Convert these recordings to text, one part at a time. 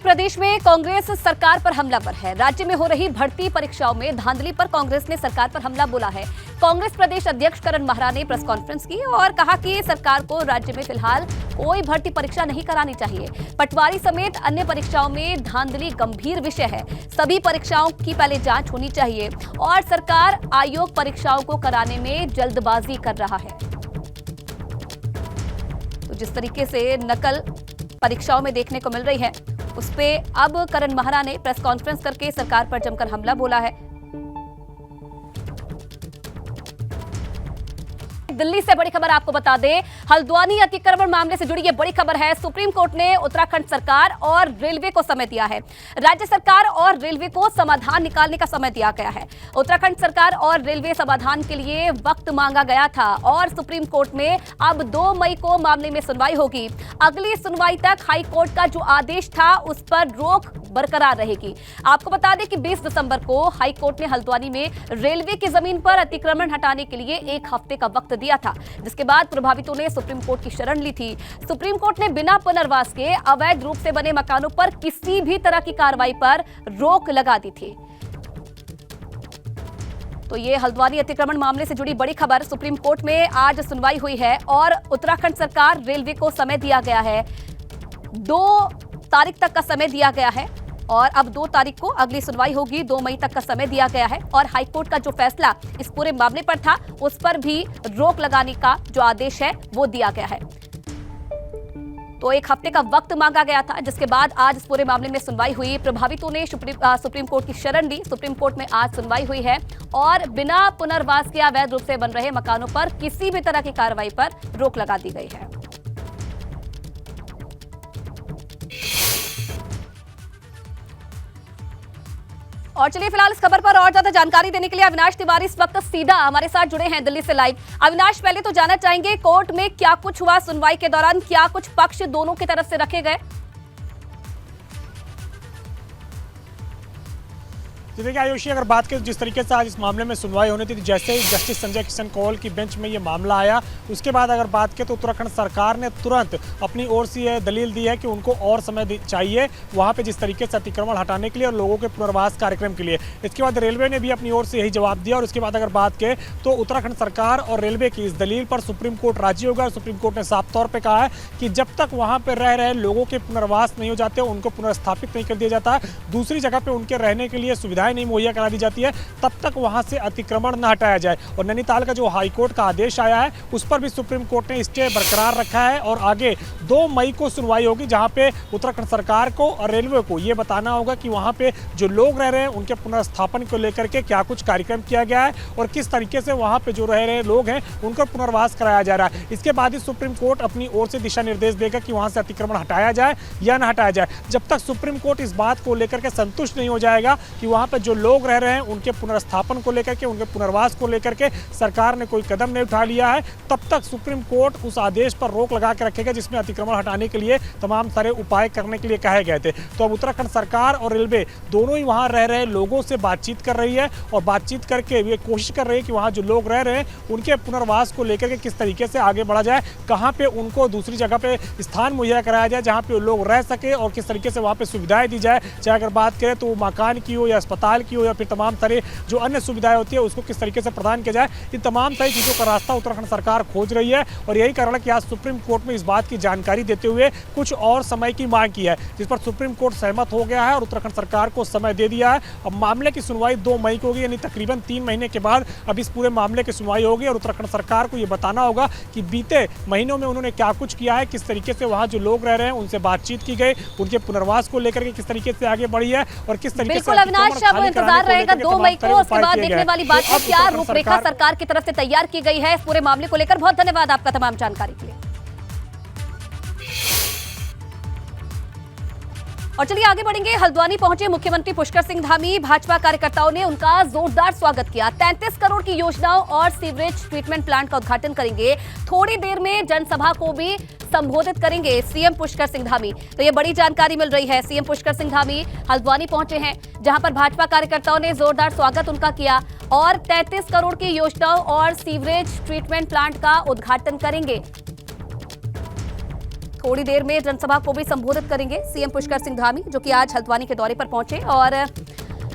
प्रदेश में कांग्रेस सरकार पर हमलावर है। राज्य में हो रही भर्ती परीक्षाओं में धांधली पर कांग्रेस ने सरकार पर हमला बोला है। कांग्रेस प्रदेश अध्यक्ष करण माहरा ने प्रेस कॉन्फ्रेंस की और कहा कि सरकार को राज्य में फिलहाल कोई भर्ती परीक्षा नहीं करानी चाहिए। पटवारी समेत अन्य परीक्षाओं में धांधली गंभीर विषय है। सभी परीक्षाओं की पहले जांच होनी चाहिए और सरकार आयोग परीक्षाओं को कराने में जल्दबाजी कर रहा है। तो जिस तरीके से नकल परीक्षाओं में देखने को मिल रही है, उस पे अब करण माहरा ने प्रेस कॉन्फ्रेंस करके सरकार पर जमकर हमला बोला है। दिल्ली से बड़ी खबर आपको बता दें, हल्द्वानी अतिक्रमण मामले से जुड़ी ये बड़ी खबर है। सुप्रीम कोर्ट ने उत्तराखंड सरकार और रेलवे को समय दिया है। राज्य सरकार और रेलवे को समाधान निकालने का समय दिया गया है। उत्तराखंड सरकार और रेलवे समाधान के लिए वक्त मांगा गया था और सुप्रीम कोर्ट में अब 2 मई को मामले में सुनवाई होगी। अगली सुनवाई तक हाई कोर्ट का जो आदेश था उस पर रोक बरकरार रहेगी। आपको बता दें कि 20 दिसंबर को हाई कोर्ट ने हल्द्वानी में रेलवे की जमीन पर अतिक्रमण हटाने के लिए 1 हफ्ते का वक्त दिया था, जिसके बाद प्रभावितों ने सुप्रीम कोर्ट की शरण ली थी। सुप्रीम कोर्ट ने बिना पुनर्वास के अवैध रूप से बने मकानों पर किसी भी तरह की कार्रवाई पर रोक लगा दी थी। तो ये हल्द्वानी अतिक्रमण मामले से जुड़ी बड़ी खबर। सुप्रीम कोर्ट में आज सुनवाई हुई है और उत्तराखंड सरकार रेलवे को समय दिया गया है। 2 तारीख तक का समय दिया गया है और अब 2 तारीख को अगली सुनवाई होगी। 2 मई तक का समय दिया गया है और हाईकोर्ट का जो फैसला इस पूरे मामले पर था उस पर भी रोक लगाने का जो आदेश है वो दिया गया है। तो 1 हफ्ते का वक्त मांगा गया था, जिसके बाद आज इस पूरे मामले में सुनवाई हुई। प्रभावितों ने सुप्रीम कोर्ट की शरण ली। सुप्रीम कोर्ट में आज सुनवाई हुई है और बिना पुनर्वास के अवैध रूप से बन रहे मकानों पर किसी भी तरह की कार्रवाई पर रोक लगा दी गई है। और चलिए फिलहाल इस खबर पर और ज्यादा जानकारी देने के लिए अविनाश तिवारी इस वक्त सीधा हमारे साथ जुड़े हैं दिल्ली से लाइव। अविनाश, पहले तो जानना चाहेंगे कोर्ट में क्या कुछ हुआ, सुनवाई के दौरान क्या कुछ पक्ष दोनों की तरफ से रखे गए? देखिए आयुषी, अगर बात करें जिस तरीके से आज इस मामले में सुनवाई होनी थी, जैसे ही जस्टिस संजय किशन कौल की बेंच में ये मामला आया, उसके बाद अगर बात करें तो उत्तराखंड सरकार ने तुरंत अपनी ओर से यह दलील दी है कि उनको और समय चाहिए वहाँ पे जिस तरीके से अतिक्रमण हटाने के लिए और लोगों के पुनर्वास कार्यक्रम के लिए। इसके बाद रेलवे ने भी अपनी ओर से यही जवाब दिया और उसके बाद अगर बात करें तो उत्तराखंड सरकार और रेलवे की इस दलील पर सुप्रीम कोर्ट राजी होगा। और सुप्रीम कोर्ट ने साफ तौर पर कहा है कि जब तक वहाँ पर रह रहे लोगों के पुनर्वास नहीं हो जाते, उनको पुनर्स्थापित नहीं कर दिया जाता, दूसरी जगह पर उनके रहने के लिए सुविधाएं नहीं मुहैया करा दी जाती है, तब तक वहां से अतिक्रमण न हटाया जाए। और नैनीताल का जो हाईकोर्ट का आदेश आया है उस पर भी सुप्रीम कोर्ट ने स्टे बरकरार रखा है और आगे 2 मई को सुनवाई होगी, जहां पे उत्तराखंड सरकार को और रेलवे को यह बताना होगा कि वहां पे जो लोग रह रहे हैं उनके पुनर्स्थापन को लेकर के क्या कुछ कार्यक्रम किया गया है और किस तरीके से वहां पे जो रह रहे लोग हैं उनको पुनर्वास कराया जा रहा है। इसके बाद ही सुप्रीम कोर्ट अपनी ओर से दिशा निर्देश देगा कि वहां से अतिक्रमण हटाया जाए या न हटाया जाए। जब तक सुप्रीम कोर्ट इस बात को लेकर के संतुष्ट नहीं हो जाएगा कि वहां पर जो लोग रह रहे हैं उनके पुनर्स्थापन को लेकर के, उनके पुनर्वास को लेकर के सरकार ने कोई कदम नहीं उठा लिया है, तब तक सुप्रीम कोर्ट उस आदेश पर रोक लगा के रखेगा जिसमें अतिक्रमण हटाने के लिए तमाम सारे उपाय करने के लिए कहे गए थे। तो अब उत्तराखंड सरकार और रेलवे दोनों ही वहां रह रहे लोगों से बातचीत कर रही है और बातचीत करके ये कोशिश कर रही है कि वहां जो लोग रह रहे हैं उनके पुनर्वास को लेकर के किस तरीके से आगे बढ़ा जाए, कहां पे उनको दूसरी जगह पे स्थान मुहैया कराया जाए जहां पे लोग रह सके और किस तरीके से वहां पे सुविधाएं दी जाए। चाहे अगर बात करें तो मकान की हो या अस्पताल की हो या फिर तमाम सारे जो अन्य सुविधाएं होती है उसको किस तरीके से प्रदान किया जाए, इन तमाम सारी चीज़ों का रास्ता उत्तराखंड सरकार खोज रही है। और यही कारण है कि आज सुप्रीम कोर्ट में इस बात की जानकारी देते हुए कुछ और समय की मांग की है, जिस पर सुप्रीम कोर्ट सहमत हो गया है और उत्तराखंड सरकार को समय दे दिया है। अब मामले की सुनवाई 2 मई को होगी, यानी तकरीबन 3 महीने के बाद अब इस पूरे मामले की सुनवाई होगी और उत्तराखंड सरकार को यह बताना होगा कि बीते महीनों में उन्होंने क्या कुछ किया है, किस तरीके से वहाँ जो लोग रह रहे हैं उनसे बातचीत की गई, उनके पुनर्वास को लेकर के किस तरीके से आगे बढ़ी है और किस तरीके से इंतजार रहेगा 2 मई को। उसके बाद देखने वाली बात है क्या रूपरेखा सरकार की तरफ से तैयार की गई है इस पूरे मामले को लेकर। बहुत धन्यवाद आपका तमाम जानकारी के लिए। और चलिए आगे बढ़ेंगे। हल्द्वानी पहुंचे मुख्यमंत्री पुष्कर सिंह धामी। भाजपा कार्यकर्ताओं ने उनका जोरदार स्वागत किया। 33 करोड़ की योजनाओं और सीवरेज ट्रीटमेंट प्लांट का उद्घाटन करेंगे। थोड़ी देर में जनसभा को भी संबोधित करेंगे सीएम पुष्कर सिंह धामी। तो ये बड़ी जानकारी मिल रही है। सीएम पुष्कर सिंह धामी हल्द्वानी पहुंचे हैं, जहां पर भाजपा कार्यकर्ताओं ने जोरदार स्वागत उनका किया और 33 करोड़ की योजनाओं और सीवरेज ट्रीटमेंट प्लांट का उद्घाटन करेंगे। थोड़ी देर में जनसभा को भी संबोधित करेंगे सीएम पुष्कर सिंह धामी, जो कि आज हल्द्वानी के दौरे पर पहुंचे और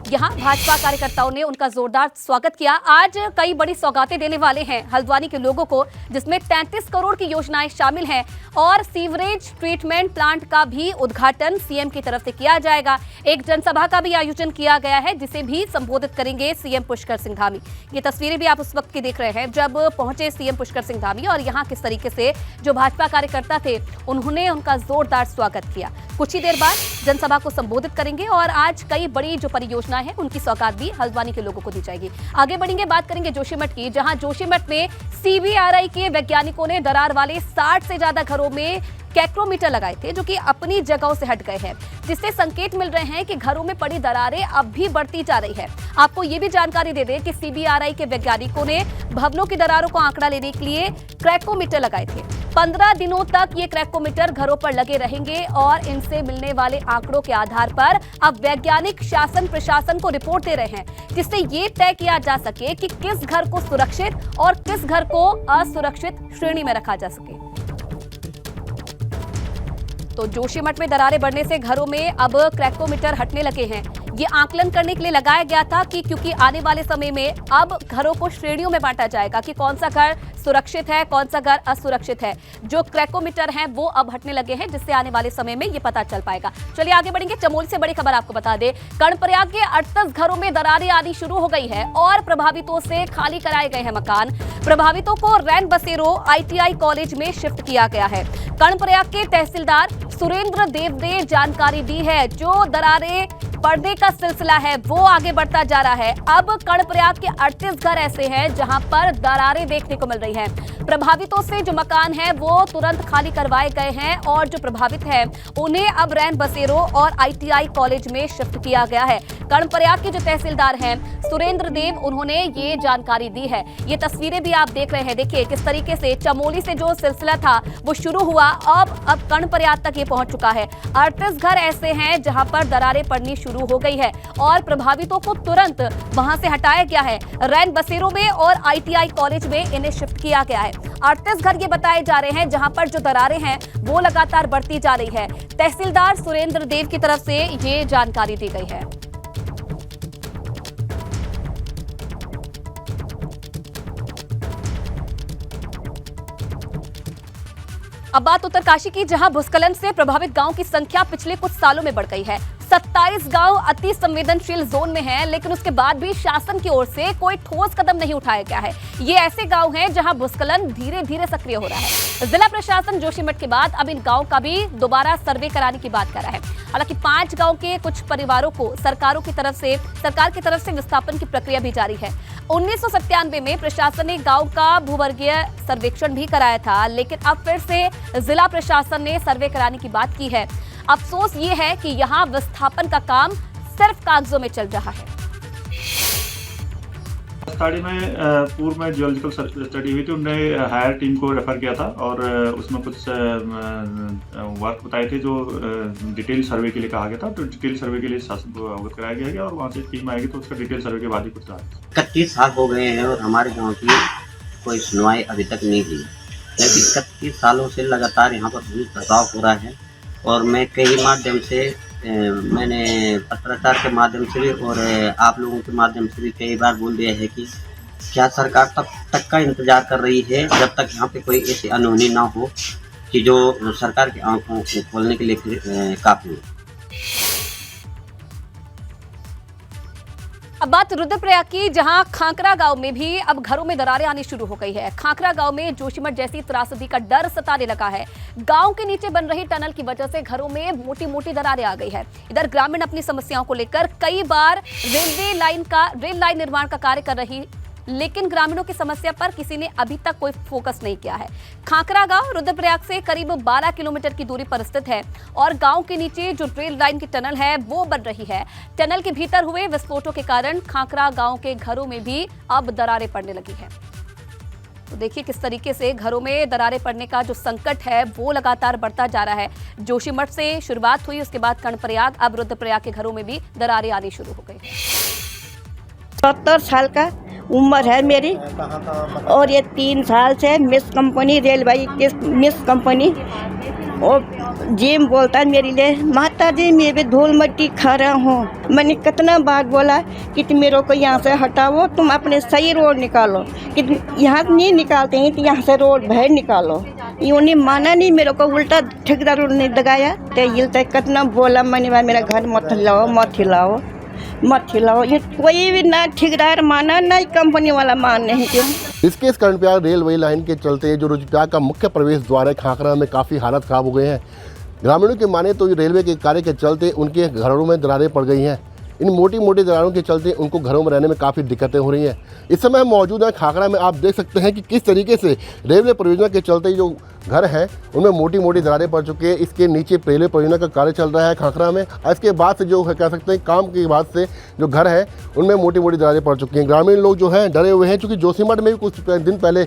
यहां भाजपा कार्यकर्ताओं ने उनका जोरदार स्वागत किया। आज कई बड़ी सौगातें देने वाले हैं हल्द्वानी के लोगों को, जिसमें 33 करोड़ की योजनाएं शामिल हैं और सीवरेज ट्रीटमेंट प्लांट का भी उद्घाटन सीएम की तरफ से किया जाएगा। एक जनसभा का भी आयोजन किया गया है, जिसे भी संबोधित करेंगे सीएम पुष्कर सिंह धामी। ये तस्वीरें भी आप उस वक्त की देख रहे हैं जब पहुंचे सीएम पुष्कर सिंह धामी और यहाँ किस तरीके से जो भाजपा कार्यकर्ता थे उन्होंने उनका जोरदार स्वागत किया। कुछ ही देर बाद जनसभा को संबोधित करेंगे और आज कई बड़ी जो परियोजनाएं हैं उनकी सौगात भी हल्द्वानी के लोगों को दी जाएगी। आगे बढ़ेंगे, बात करेंगे जोशीमठ की, जहां जोशीमठ में सीबीआरआई के वैज्ञानिकों ने दरार वाले 60 से ज्यादा घरों में कैक्रोमीटर लगाए थे, जो कि अपनी जगहों से हट गए हैं, जिससे संकेत मिल रहे हैं कि घरों में पड़ी दरारें अब भी बढ़ती जा रही है। आपको ये भी जानकारी दे दें कि सीबीआरआई के वैज्ञानिकों ने भवनों की दरारों को आंकड़ा लेने के लिए क्रैकोमीटर लगाए थे। 15 दिनों तक ये क्रैकोमीटर घरों पर लगे रहेंगे और इनसे मिलने वाले आंकड़ों के आधार पर अब वैज्ञानिक शासन प्रशासन को रिपोर्ट दे रहे हैं, जिससे ये तय किया जा सके कि किस घर को सुरक्षित और किस घर को असुरक्षित श्रेणी में रखा जा सके। तो जोशीमठ में दरारें बढ़ने से घरों में अब क्रैकोमीटर हटने लगे हैं। ये आकलन करने के लिए लगाया गया था कि क्योंकि आने वाले समय में अब घरों को श्रेणियों में बांटा जाएगा कि कौन सा घर सुरक्षित है, कौन सा घर असुरक्षित है। जो क्रैकोमीटर हैं वो अब हटने लगे हैं, जिससे आने वाले समय में ये पता चल पाएगा। चलिए आगे बढ़ेंगे, चमोली से बड़ी खबर आपको बता दें। कर्णप्रयाग के 38 घरों में दरारें आनी शुरू हो गई है और प्रभावितों से खाली कराए गए हैं मकान। प्रभावितों को रैन बसेरो ITI कॉलेज में शिफ्ट किया गया है। कर्णप्रयाग के तहसीलदार सुरेंद्र देव ने जानकारी दी है। जो दरारें पड़ने का सिलसिला है वो आगे बढ़ता जा रहा है। अब कर्णप्रयाग के 38 घर ऐसे हैं जहां पर दरारें देखने को मिल रही हैं। प्रभावितों से जो मकान है वो तुरंत खाली करवाए गए हैं और जो प्रभावित है उन्हें अब रैन बसेरो और ITI कॉलेज में शिफ्ट किया गया है। कर्णप्रयाग के जो तहसीलदार हैं सुरेंद्र देव, उन्होंने ये जानकारी दी है। ये तस्वीरें भी आप देख रहे हैं, देखिए किस तरीके से चमोली से जो सिलसिला था वो शुरू हुआ, अब कर्णप्रयाग तक ये पहुंच चुका है। 38 घर ऐसे हैं जहां पर दरारें पड़नी शुरू हो गई है और प्रभावितों को तुरंत वहां से हटाया गया है। रैन बसेरों में और ITI कॉलेज में इन्हें शिफ्ट किया गया है। 38 घर ये बताए जा रहे हैं जहां पर जो दरारें हैं वो लगातार बढ़ती जा रही है। तहसीलदार सुरेंद्र देव की तरफ से ये जानकारी दी गई है। अब बात उत्तरकाशी की, जहां भूस्खलन से प्रभावित गांव की संख्या पिछले कुछ सालों में बढ़ गई है। 27 गांव अति संवेदनशील जोन में हैं, लेकिन उसके बाद भी शासन की ओर से कोई ठोस कदम नहीं उठाया गया है। ये ऐसे गांव हैं जहां भूस्खलन धीरे धीरे सक्रिय हो रहा है। जिला प्रशासन जोशीमठ के बाद अब इन गांव का भी दोबारा सर्वे कराने की बात कर रहा है। हालांकि 5 गांव के कुछ परिवारों को सरकार की तरफ से विस्थापन की प्रक्रिया भी जारी है। 1997 में प्रशासन ने गांव का भूवर्गीय सर्वेक्षण भी कराया था, लेकिन अब फिर से जिला प्रशासन ने सर्वे कराने की बात की है। अफसोस ये है कि यहाँ विस्थापन का काम सिर्फ कागजों में चल रहा है। स्टडी में पूर्व में जियोलॉजिकल स्टडी हुई थी, उन्होंने हायर टीम को रेफर किया था और उसमें कुछ वर्क बताए थे जो डिटेल सर्वे के लिए कहा गया था। तो डिटेल सर्वे के लिए शासन को अवगत कराया गया और वहाँ से टीम आएगी तो उसका डिटेल सर्वे के बाद ही कुछ रहा। 31 साल हो गए हैं और हमारे गांव की कोई सुनवाई अभी तक नहीं हुई। 31 सालों से लगातार यहाँ पर भूमि प्रभाव हो रहा है और मैं कई माध्यम से मैंने पत्रकार के माध्यम से भी और आप लोगों के माध्यम से भी कई बार बोल दिया है कि क्या सरकार तब तक का इंतजार कर रही है जब तक यहाँ पे कोई ऐसी अनहोनी ना हो कि जो सरकार की आंखों को खोलने के लिए काफी हो। अब बात रुद्रप्रयाग की, जहां खाकरा गांव में भी अब घरों में दरारें आनी शुरू हो गई है। खाकरा गांव में जोशीमठ जैसी त्रासदी का डर सताने लगा है। गांव के नीचे बन रही टनल की वजह से घरों में मोटी मोटी दरारें आ गई है। इधर ग्रामीण अपनी समस्याओं को लेकर कई बार रेल लाइन निर्माण का कार्य कर रही, लेकिन ग्रामीणों की समस्या पर किसी ने अभी तक कोई फोकस नहीं किया है। खाकरा गांव रुद्रप्रयाग से करीब 12 किलोमीटर की दूरी पर स्थित है और गांव के नीचे जो रेल लाइन की टनल है वो बन रही है। टनल के भीतर हुए विस्फोटों के कारण खाकरा गांव के घरों में भी अब दरारें पड़ने लगी है। तो देखिए किस तरीके से घरों में दरारें पड़ने का जो संकट है वो लगातार बढ़ता जा रहा है। जोशीमठ से शुरुआत हुई, उसके बाद कर्णप्रयाग, अब रुद्रप्रयाग के घरों में भी दरारें आनी शुरू हो गई है। 70 साल का उम्र है मेरी और ये 3 साल से मिस कंपनी रेलवे की मिस कंपनी और जेम बोलता है मेरे लिए, माता जी मैं भी धूल मिट्टी खा रहा हूँ। मैंने कितना बार बोला कि तुम मेरे को यहाँ से हटाओ, तुम अपने सही रोड निकालो, कि तुम यहाँ नहीं निकालते हैं तो यहाँ से रोड बाहर निकालो। उन्हें माना नहीं, मेरे को उल्टा ठेकेदार ने लगाया। तो ये कितना बोला मैंने, मेरा घर मत हिलाओ मत हिलाओ मत हिलाओ। ये कोई भी ना ठेकेदार माना ना कंपनी वाला मान नहीं क्यों। इसके कर्णप्रयाग रेलवे लाइन के चलते जो रुद्रप्रयाग का मुख्य प्रवेश द्वार है खाखरा में काफ़ी हालत ख़राब हो गए हैं। ग्रामीणों की माने तो रेलवे के कार्य के चलते उनके घरों में दरारें पड़ गई हैं। इन मोटी मोटी दरारों के चलते उनको घरों में रहने में काफ़ी दिक्कतें हो रही हैं। इस समय हम मौजूद हैं खाखरा में। आप देख सकते हैं कि किस तरीके से रेलवे परियोजना के चलते जो घर हैं उनमें मोटी मोटी दरारें पड़ चुकी है। इसके नीचे रेलवे परियोजना का कार्य चल रहा है खाखरा में। इसके बाद से जो है कह सकते हैं काम के बाद से जो घर है उनमें मोटी मोटी दरारें पड़ चुकी हैं। ग्रामीण लोग जो हैं डरे हुए हैं, चूँकि जोशीमठ में भी कुछ दिन पहले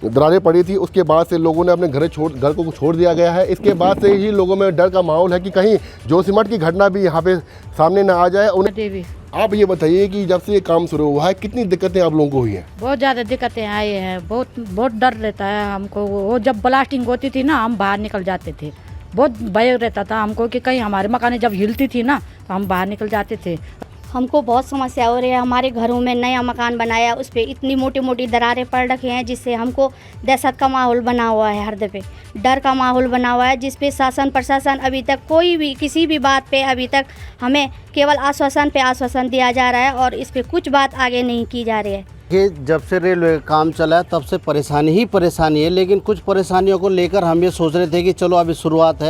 दरारें पड़ी थी। उसके बाद से लोगों ने अपने घर को छोड़ दिया गया है। इसके बाद से ही लोगों में डर का माहौल है कि कहीं जोशीमठ की घटना भी यहाँ पे सामने ना आ जाए। उन्हें आप ये बताइए कि जब से ये काम शुरू हुआ है कितनी दिक्कतें आप लोगों को हुई हैं? बहुत ज़्यादा दिक्कतें आई हैं, बहुत डर रहता है हमको। वो जब ब्लास्टिंग होती थी ना, हम बाहर निकल जाते थे। बहुत भय रहता था हमको कि कहीं हमारे मकानें जब हिलती थी ना तो हम बाहर निकल जाते थे। हमको बहुत समस्या हो रही है। हमारे घरों में नया मकान बनाया, उस पर इतनी मोटी मोटी दरारें पड़ रखी हैं जिससे हमको दहशत का माहौल बना हुआ है, हर दफे डर का माहौल बना हुआ है, जिस पे शासन प्रशासन अभी तक कोई भी किसी भी बात पे अभी तक हमें केवल आश्वासन पे आश्वासन दिया जा रहा है और इस पर कुछ बात आगे नहीं की जा रही है। कि जब से रेलवे का काम चला है तब से परेशानी ही परेशानी है, लेकिन कुछ परेशानियों को लेकर हम ये सोच रहे थे कि चलो अभी शुरुआत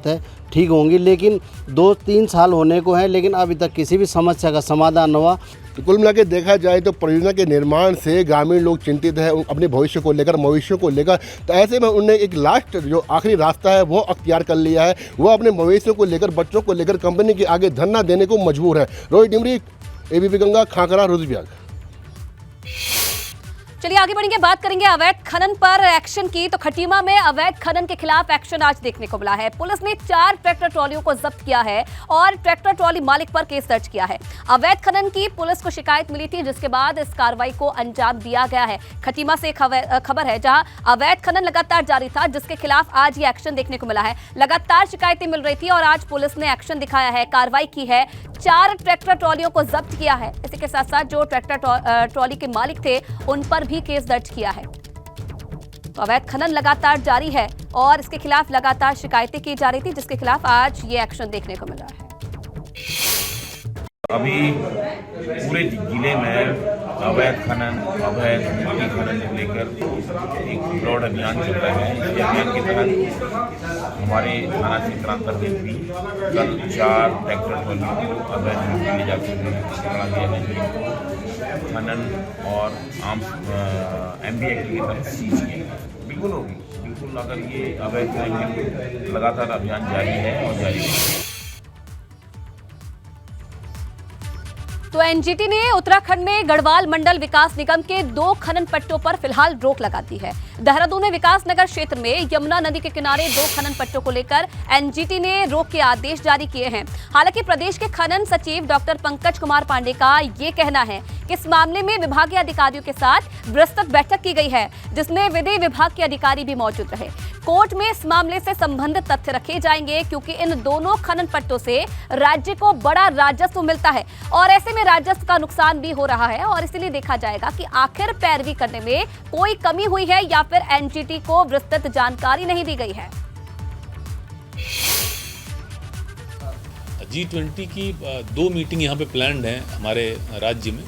है ठीक होंगी, लेकिन 2-3 साल होने को है लेकिन अभी तक किसी भी समस्या का समाधान हुआ। तो कुल मिला के देखा जाए तो परियोजना के निर्माण से ग्रामीण लोग चिंतित है अपने भविष्य को लेकर। तो ऐसे में उन्होंने एक लास्ट जो आखिरी रास्ता है वो अख्तियार कर लिया है। वो अपने भविष्य को लेकर, बच्चों को लेकर कंपनी के आगे धरना देने को मजबूर है। रोहित डिमरी, एबीपी गंगा, खाखरा, रुद्रप्रयाग। चलिए आगे बढ़ेंगे, बात करेंगे अवैध खनन पर एक्शन की। तो खटीमा में अवैध खनन के खिलाफ एक्शन आज देखने को मिला है। पुलिस ने 4 ट्रैक्टर ट्रॉलियों को जब्त किया है और ट्रैक्टर ट्रॉली मालिक पर केस दर्ज किया है। अवैध खनन की पुलिस को शिकायत मिली थी, जिसके बाद इस कार्रवाई को अंजाम दिया गया है। खटीमा से खबर है जहां अवैध खनन लगातार जारी था, जिसके खिलाफ आज ये एक्शन देखने को मिला है। लगातार शिकायतें मिल रही थी और आज पुलिस ने एक्शन दिखाया है, कार्रवाई की है। 4 ट्रैक्टर ट्रॉलियों को जब्त किया है। इसी के साथ साथ जो ट्रैक्टर ट्रॉली के मालिक थे उन पर भी केस दर्ज किया है। तो अवैध खनन लगातार जारी है और इसके खिलाफ लगातार शिकायतें की जा रही थी, जिसके खिलाफ आज ये एक्शन देखने को मिल रहा है। अभी पूरे जिले में अवैध खनन, अवैध माटी खनन को लेकर एक ब्रॉड अभियान चल रहा है। इस अभियान के तहत हमारे थाना क्षेत्रांतर्गत भी कल 4 ट्रैक्टर ट्रॉलियों को अवैध मिट्टी ले जाकर पकड़ा गया है, जिनको खनन और MB एक्ट के तहत सीज किया। बिल्कुल होगी, बिल्कुल अगर ये अवैध करेंगे। लगातार अभियान जारी है और जारी रहेगा। तो एनजीटी ने उत्तराखंड में गढ़वाल मंडल विकास निगम के 2 खनन पट्टों पर फिलहाल रोक लगा दी है। देहरादून में विकास नगर क्षेत्र में यमुना नदी के किनारे 2 खनन पट्टों को लेकर एनजीटी ने रोक के आदेश जारी किए हैं। हालांकि प्रदेश के खनन सचिव डॉक्टर पंकज कुमार पांडे का ये कहना है कि इस मामले में विभागीय अधिकारियों के साथ विस्तृत बैठक की गई है, जिसमें विधि विभाग के अधिकारी भी मौजूद रहे। कोर्ट में इस मामले से संबंधित तथ्य रखे जाएंगे, क्योंकि इन दोनों खनन पट्टों से राज्य को बड़ा राजस्व मिलता है और ऐसे में राजस्व का नुकसान भी हो रहा है। और इसलिए देखा जाएगा कि आखिर पैरवी करने में कोई कमी हुई है या फिर एनजीटी को विस्तृत जानकारी नहीं दी गई है। G20 की 2 मीटिंग यहाँ पे प्लान्ड है हमारे राज्य में।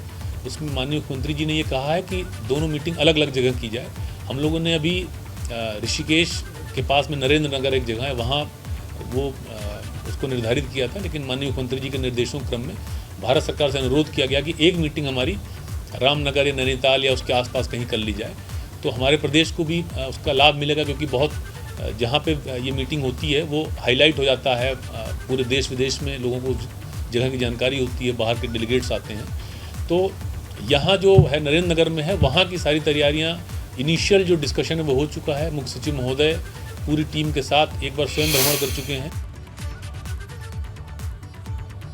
उसमें माननीय मुख्यमंत्री जी ने ये कहा है कि दोनों मीटिंग अलग अलग जगह की जाए। हम लोगों ने अभी ऋषिकेश के पास में नरेंद्र नगर एक जगह है, वहाँ वो उसको निर्धारित किया था, लेकिन माननीय मुख्यमंत्री जी के निर्देशों क्रम में भारत सरकार से अनुरोध किया गया कि एक मीटिंग हमारी रामनगर या नैनीताल या उसके आसपास कहीं कर ली जाए। तो हमारे प्रदेश को भी उसका लाभ मिलेगा, क्योंकि बहुत जहाँ पे ये मीटिंग होती है वो हाईलाइट हो जाता है, पूरे देश विदेश में लोगों को जगह की जानकारी होती है, बाहर के डेलीगेट्स आते हैं। तो यहाँ जो है नरेंद्र नगर में है, वहाँ की सारी तैयारियाँ, इनिशियल जो डिस्कशन है वो हो चुका है। मुख्य सचिव महोदय पूरी टीम के साथ एक बार स्वयं भ्रमण कर चुके हैं।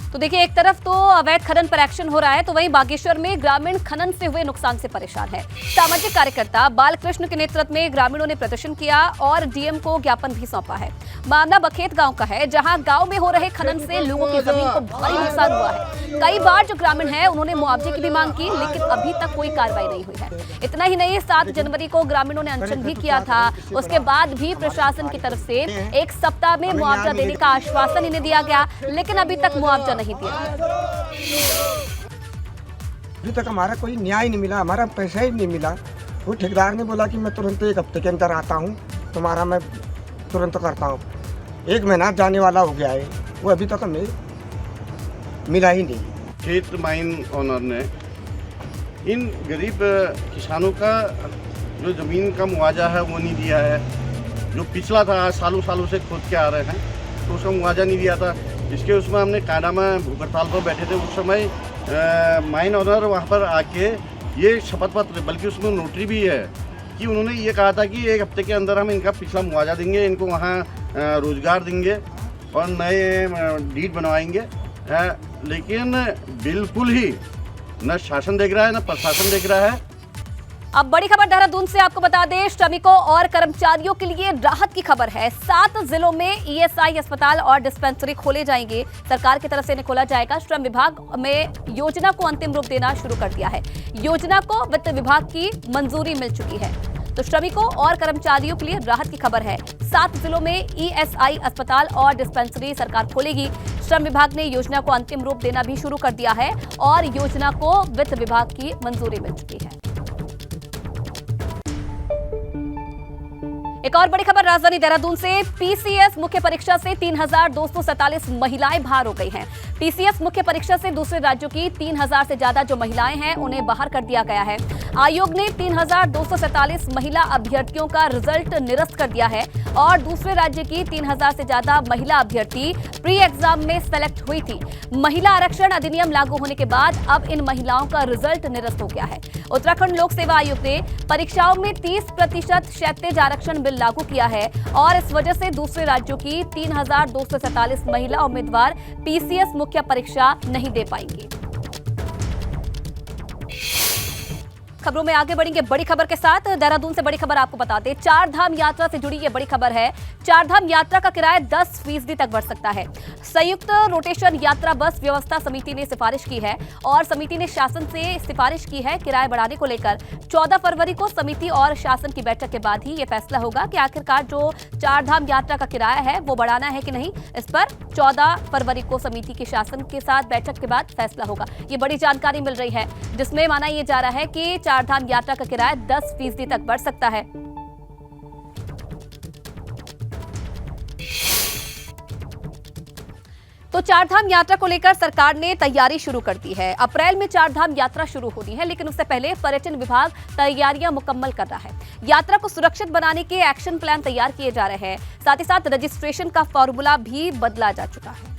तो देखिए, एक तरफ तो अवैध खनन पर एक्शन हो रहा है, तो वहीं बागेश्वर में ग्रामीण खनन से हुए नुकसान से परेशान है। सामाजिक कार्यकर्ता बालकृष्ण के नेतृत्व में ग्रामीणों ने प्रदर्शन किया और डीएम को ज्ञापन भी सौंपा है। मामला बखेत गांव का है, जहां गांव में हो रहे खनन से लोगों की जमीन को भारी नुकसान हुआ है। कई बार जो ग्रामीण हैं, उन्होंने मुआवजे की भी मांग की, लेकिन अभी तक कोई कार्रवाई नहीं हुई है। इतना ही नहीं, 7 जनवरी को ग्रामीणों ने अनशन भी किया था। उसके बाद भी प्रशासन की तरफ से 1 सप्ताह में मुआवजा देने का आश्वासन इन्हें दिया गया, लेकिन अभी तक मुआवजा नहीं दिया। अभी तक हमारा कोई न्याय नहीं मिला, हमारा पैसा ही नहीं मिला। वो ठेकेदार ने बोला कि मैं तुरंत 1 हफ्ते के अंदर आता हूँ, तुम्हारा मैं तुरंत करता हूँ। 1 महीना जाने वाला हो गया है, वो अभी तक हमें मिला ही नहीं। खेत माइन ऑनर ने इन गरीब किसानों का जो ज़मीन का मुआवजा है वो नहीं दिया है। जो पिछला था, सालों से खोद के आ रहे हैं, तो उसका मुआवजा नहीं दिया था। इसके उसमें हमने कायदा में भूख हड़ताल पर बैठे थे। उस समय माइन ऑनर वहाँ पर आके ये शपथ पत्र, बल्कि उसमें नोटरी भी है कि उन्होंने ये कहा था कि 1 हफ्ते के अंदर हम इनका पिछला मुआवजा देंगे, इनको वहाँ रोजगार देंगे और नए डीड बनवाएंगे। लेकिन बिल्कुल ही न शासन देख रहा है, न प्रशासन देख रहा है। अब बड़ी खबर देहरादून से आपको बता दें, श्रमिकों और कर्मचारियों के लिए राहत की खबर है। 7 जिलों में ईएसआई अस्पताल और डिस्पेंसरी खोले जाएंगे। सरकार की तरफ से इन्हें खोला जाएगा। श्रम विभाग में योजना को अंतिम रूप देना शुरू कर दिया है। योजना को वित्त विभाग की मंजूरी मिल चुकी है, तो श्रमिकों और कर्मचारियों के लिए राहत की खबर है। 7 जिलों में ईएसआई अस्पताल और डिस्पेंसरी सरकार खोलेगी। श्रम विभाग ने योजना को अंतिम रूप देना भी शुरू कर दिया है और योजना को वित्त विभाग की मंजूरी मिल चुकी है। एक और बड़ी खबर राजधानी देहरादून से, पीसीएस मुख्य परीक्षा से 3247 महिलाएं बाहर हो गई हैं। पीसीएस मुख्य परीक्षा से दूसरे राज्यों की 3000 से ज्यादा जो महिलाएं हैं, उन्हें बाहर कर दिया गया है। आयोग ने 3247 महिला अभ्यर्थियों का रिजल्ट निरस्त कर दिया है और दूसरे राज्य की 3000 से ज्यादा महिला अभ्यर्थी प्री एग्जाम में सेलेक्ट हुई थी। महिला आरक्षण अधिनियम लागू होने के बाद अब इन महिलाओं का रिजल्ट निरस्त हो गया है। उत्तराखंड लोक सेवा आयोग ने परीक्षाओं में 30% क्षैतिज आरक्षण बिल लागू किया है और इस वजह से दूसरे राज्यों की 3247 महिला उम्मीदवार पीसीएस मुख्य परीक्षा नहीं दे पाएंगी। खबरों में आगे बढ़ेंगे बड़ी खबर के साथ। देहरादून से बड़ी खबर आपको बता दें, 4 धाम यात्रा से जुड़ी ये बड़ी खबर है। 4 धाम यात्रा का किराया 10% तक बढ़ सकता है। संयुक्त रोटेशन यात्रा बस व्यवस्था समिति ने सिफारिश की है और समिति ने शासन से सिफारिश की है किराया बढ़ाने को लेकर। 14 फरवरी को समिति और शासन की बैठक के बाद ही ये फैसला होगा कि आखिरकार जो 4 धाम यात्रा का किराया है वो बढ़ाना है कि नहीं। इस पर 14 फरवरी को समिति के शासन के साथ बैठक के बाद फैसला होगा। ये बड़ी जानकारी मिल रही है, जिसमें माना यह जा रहा है कि 4 धाम यात्रा का किराया 10% तक बढ़ सकता है। तो 4 धाम यात्रा को लेकर सरकार ने तैयारी शुरू कर दी है। अप्रैल में 4 धाम यात्रा शुरू होनी है, लेकिन उससे पहले पर्यटन विभाग तैयारियां मुकम्मल कर रहा है। यात्रा को सुरक्षित बनाने के एक्शन प्लान तैयार किए जा रहे हैं। साथ ही साथ रजिस्ट्रेशन का फॉर्मूला भी बदला जा चुका है।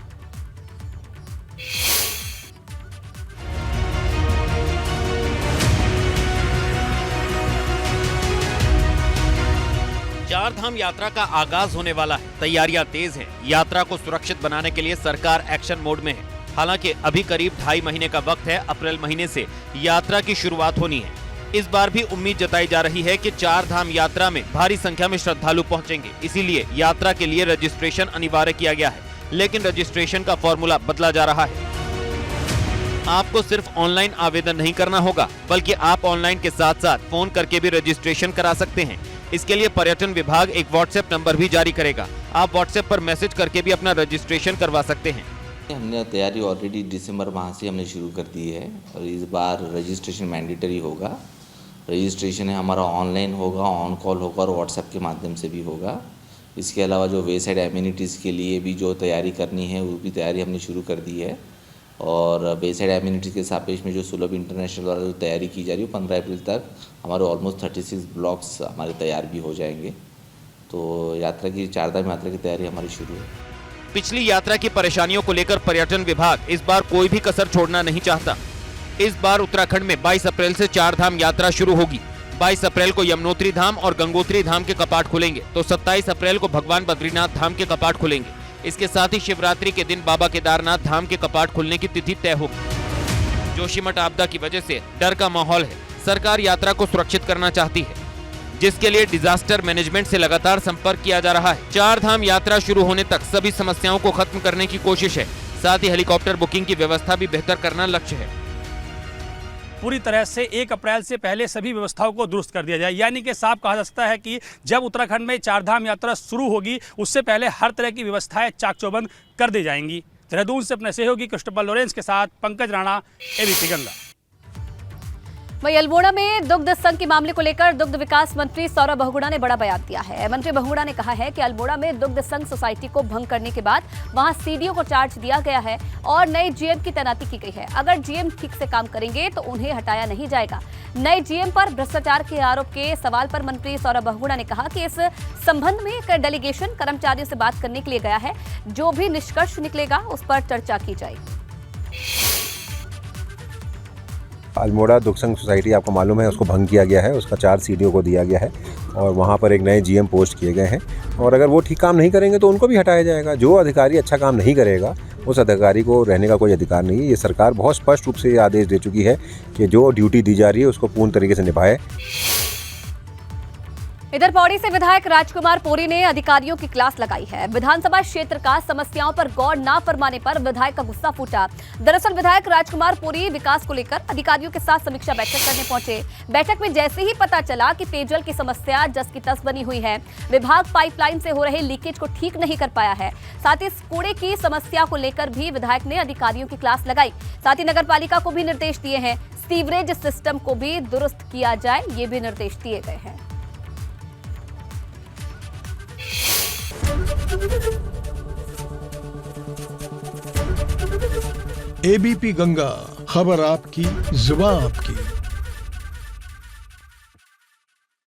4 धाम यात्रा का आगाज होने वाला है। तैयारियां तेज हैं। यात्रा को सुरक्षित बनाने के लिए सरकार एक्शन मोड में है। हालांकि अभी करीब 2.5 महीने का वक्त है। अप्रैल महीने से यात्रा की शुरुआत होनी है। इस बार भी उम्मीद जताई जा रही है कि 4 धाम यात्रा में भारी संख्या में श्रद्धालु पहुंचेंगे। इसीलिए यात्रा के लिए रजिस्ट्रेशन अनिवार्य किया गया है, लेकिन रजिस्ट्रेशन का फॉर्मूला बदला जा रहा है। आपको सिर्फ ऑनलाइन आवेदन नहीं करना होगा, बल्कि आप ऑनलाइन के साथ साथ फोन करके भी रजिस्ट्रेशन करा सकते हैं। इसके लिए पर्यटन विभाग एक व्हाट्सएप नंबर भी जारी करेगा। आप व्हाट्सएप पर मैसेज करके भी अपना रजिस्ट्रेशन करवा सकते हैं। हमने तैयारी ऑलरेडी दिसंबर माह से हमने शुरू कर दी है और इस बार रजिस्ट्रेशन मैंडेटरी होगा। रजिस्ट्रेशन है हमारा ऑनलाइन होगा, ऑन कॉल होगा और व्हाट्सएप के माध्यम से भी होगा। इसके अलावा जो वेसाइड एम्यूनिटीज़ के लिए भी जो तैयारी करनी है वो भी तैयारी हमने शुरू कर दी है। और वेसाइड एम्यूनिटीज़ के सापेक्ष में जो सुलभ इंटरनेशनल द्वारा जो तैयारी की जा रही है 15 अप्रैल तक हमारे ऑलमोस्ट 36 ब्लॉक्स हमारे तैयार भी हो जाएंगे। तो यात्रा की 4 धाम यात्रा की तैयारी हमारी शुरू है। पिछली यात्रा की परेशानियों को लेकर पर्यटन विभाग इस बार कोई भी कसर छोड़ना नहीं चाहता। इस बार उत्तराखंड में 22 अप्रैल से 4 धाम यात्रा शुरू होगी। 22 अप्रैल को यमुनोत्री धाम और गंगोत्री धाम के कपाट खुलेंगे, तो 27 अप्रैल को भगवान बद्रीनाथ धाम के कपाट खुलेंगे। इसके साथ ही शिवरात्रि के दिन बाबा केदारनाथ धाम के कपाट खुलने की तिथि तय होगी। जोशीमठ आपदा की वजह से डर का माहौल है। सरकार यात्रा को सुरक्षित करना चाहती है, जिसके लिए डिजास्टर मैनेजमेंट से लगातार संपर्क किया जा रहा है। 4 धाम यात्रा शुरू होने तक सभी समस्याओं को खत्म करने की कोशिश है। साथ ही हेलीकॉप्टर बुकिंग की व्यवस्था भी बेहतर करना लक्ष्य है। पूरी तरह से 1 अप्रैल से पहले सभी व्यवस्थाओं को दुरुस्त कर दिया जाए, यानी कि साफ कहा जा सकता है कि जब उत्तराखंड में 4 धाम यात्रा शुरू होगी उससे पहले हर तरह की व्यवस्थाएं चाक चौबंद कर दी जाएंगी। देहरादून से अपने सहयोगी क्रिस्टोफर लॉरेंस के साथ पंकज राणा, एबीपी गंगा। वहीं अल्मोड़ा में दुग्ध संघ के मामले को लेकर दुग्ध विकास मंत्री सौरभ बहुगुणा ने बड़ा बयान दिया है। मंत्री बहुगुणा ने कहा है कि अल्मोड़ा में दुग्ध संघ सोसाइटी को भंग करने के बाद वहां सीडीओ को चार्ज दिया गया है और नए जीएम की तैनाती की गई है। अगर जीएम ठीक से काम करेंगे तो उन्हें हटाया नहीं जाएगा। नए जीएम पर भ्रष्टाचार के आरोप के सवाल पर मंत्री सौरभ बहुगुणा ने कहा कि इस संबंध में एक डेलीगेशन कर्मचारियों से बात करने के लिए गया है। जो भी निष्कर्ष निकलेगा उस पर चर्चा की जाएगी। अल्मोड़ा दुग्ध संघ सोसाइटी आपको मालूम है उसको भंग किया गया है, उसका चार्ज सीडीओ को दिया गया है और वहाँ पर एक नए जीएम पोस्ट किए गए हैं और अगर वो ठीक काम नहीं करेंगे तो उनको भी हटाया जाएगा। जो अधिकारी अच्छा काम नहीं करेगा उस अधिकारी को रहने का कोई अधिकार नहीं है। ये सरकार बहुत स्पष्ट रूप से ये आदेश दे चुकी है कि जो ड्यूटी दी जा रही है उसको पूर्ण तरीके से निभाए। इधर पौड़ी से विधायक राजकुमार पोरी ने अधिकारियों की क्लास लगाई है। विधानसभा क्षेत्र का समस्याओं पर गौर न फरमाने पर विधायक का गुस्सा फूटा। दरअसल विधायक राजकुमार पोरी विकास को लेकर अधिकारियों के साथ समीक्षा बैठक करने पहुंचे। बैठक में जैसे ही पता चला कि पेयजल की समस्या जस की तस बनी हुई है, विभाग पाइपलाइन से हो रहे लीकेज को ठीक नहीं कर पाया है, साथ ही कूड़े की समस्या को लेकर भी विधायक ने अधिकारियों की क्लास लगाई। साथ ही नगरपालिका को भी निर्देश दिए हैं, सीवरेज सिस्टम को भी दुरुस्त किया जाए, ये भी निर्देश दिए गए हैं। एबीपी गंगा, खबर आपकी, जुबान आपकी।